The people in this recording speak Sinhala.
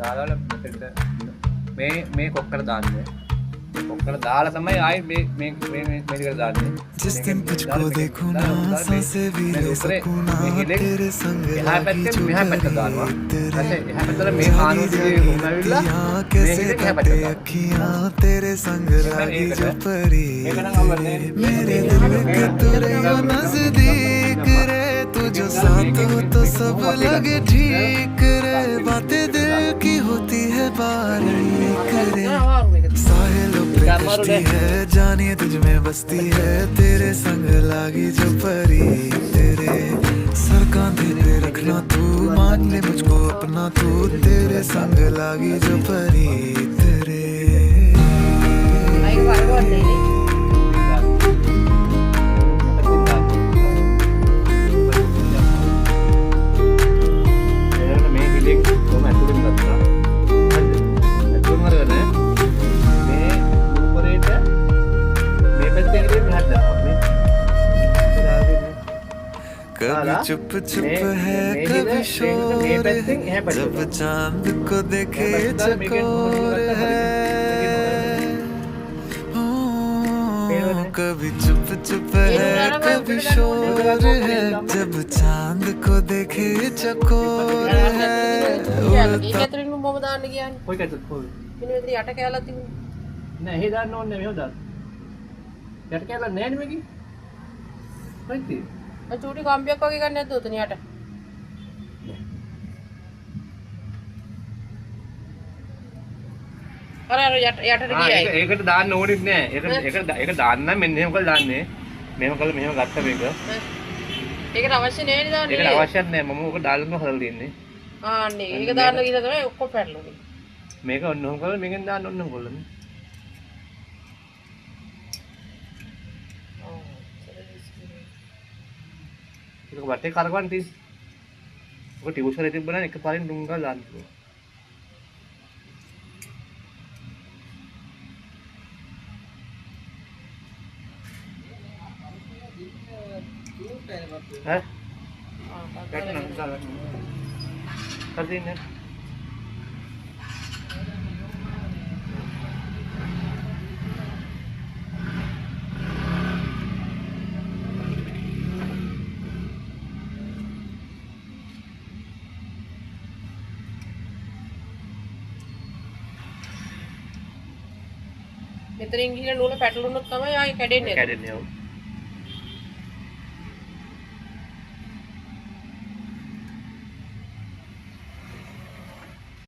දාලා මේ කොක්කට දාන්නේ. කොක්කට දාලා තමයි ආයි මේ ටික දාන්නේ. जिस दिन तुझको देखूं ना सांसें भी ले सकूं ना तेरे संग लागी जो මේ ආනෝදිගේ උනාවිලා कैसे काटे अखियां तेरे संग लागी जो परी मेरे दिल के तेरे यो नजदीक रे तू जो साथ हो तो सब लगे ठीक रे बातें दिल की होती है बारीक रे साहिलों पे कश्ती है जानिए तुझ में बसती है तेरे संग लागी जो परी तेरे सर कांधे पे रखना तू मान ले मुझको अपना तू तेरे संग लागी जो परी तेरे कभी चुप चुप है कभी शोर है जब चांद को देखे चकोर है कभी चुप चुप है कभी शोर है जब चांद को देखे चकोर है චූටි කම්බියක් වගේ ගන්න නැද්ද උතන යට? අර යටට ගියයි. ඒකට දාන්න ඕනෙත් නෑ. ඒක දාන්න නම් මෙන්න එහෙම කරලා දාන්නේ. මෙහෙම කරලා මෙහෙම ගත්ත මේක. ඒකට අවශ්‍ය නෑ නේද දාන්නේ? ඒකට අවශ්‍යත් නෑ. මම ඕක දාලා හදලා තියෙන්නේ. ආන්නේ. ඒක දාන්න ගිහලා තමයි ඔක්කොම පැටලුනේ. මේක ඔන්න ඔහොම කරලා මේකෙන් දාන්න ඔන්න ඔහොම කරලා. ඒක වටේ කරකවන්න තියෙන්නේ. ඔක ටියුෂන් එකේ තිබ්බනම් එකපාරින් ඩුං ගාලා දාන්න පුළුවන්. ඈ? කටන දාලා. කරදින්නේ. මෙතනින් ගිහලා නූල පැටලුනොත් තමයි ආයේ කැඩෙන්නේ. කැඩෙන්නේ.